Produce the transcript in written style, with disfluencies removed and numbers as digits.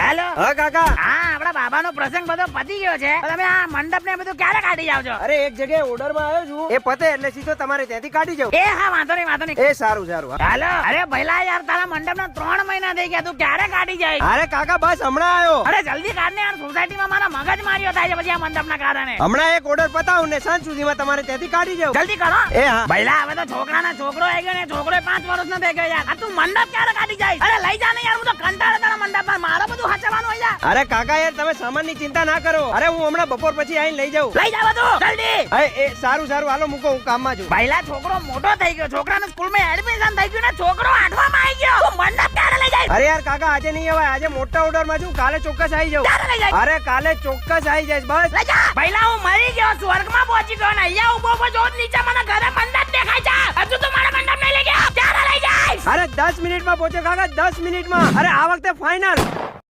Hello હા કાકા. હા, આપડા બાબાનો પ્રસંગ બધો પતી ગયો છે. તમે આ મંડપ ને બધું ક્યારે કાઢી જાવ છો? અરે એક જગ્યાએ ઓર્ડર માં આવ્યો છું, એ પતે એટલે સીધો તમારે ત્યાંથી કાઢી જાવ. એ હા, વાંધો નહીં. એ સારું સારું. હા. હેલો, અરે ભઈલા યાર, તારા મંડપ ના 3 મહિના થઈ ગયા, તું ક્યારે કાઢી જાય? અરે કાકા બસ હમણાં આવ્યો. અરે જલ્દી કાઢ ને યાર, સોસાયટી માં મારા મગજ માર્યો થાય છે પછી આ મંડપ ના કારણે. હમણાં એક ઓર્ડર પતાવું ને સાંજ સુધીમાં તમારે ત્યાંથી કાઢી જાવ. જલ્દી કરો. એ હા. ભઈલા હવે તો છોકરાના છોકરો આવી ગયો ને, છોકરો 5 વર્ષનો થઈ ગયો યાર. આ તું મંડપ ક્યારે કાઢી જાય? અરે લઈ જા ને યાર, હું તો કંટાળો તારા મંડપમાં. મારે બધું હચવાનું હોય યાર. અરે કાકા યાર તમે સામાનની ચિંતા ના કરો. અરે હું હમણાં બપોર પછી આવીને લઈ જાઉં. લઈ જા બધું જલ્દી. એ સારું હાલો મૂકો, હું કામમાં છું. ભઈલા છોકરો મોટો થઈ ગયો, છોકરાને સ્કૂલમાં એડમિશન થઈ ગયું ને, છોકરો 8માં આવી ગયો. તું મંડપ ક્યારે લઈ જાય? અરે યાર કાકા આજે નહીં અવાય, આજે મોટા ઓર્ડર માં છું, કાલે ચોક્કસ આવી જાઉં. ક્યારે લઈ જાય? અરે કાલે ચોક્કસ આવી જાય બસ. લઈ જા. ભઈલા હું મરી ગયો, સ્વર્ગમાં પહોંચી ગયો ને અહીંયા ઉભો ઉભો જોત નીચે મને ઘરે મંડપ દેખાય છે. હજુ તું મારા મંડપ નહીં લઈ ગયો. ક્યારે લઈ જાય? અરે 10 મિનિટમાં પહોંચો કાકા, 10 મિનિટમાં. અરે આ વખતે ફાઇનલ.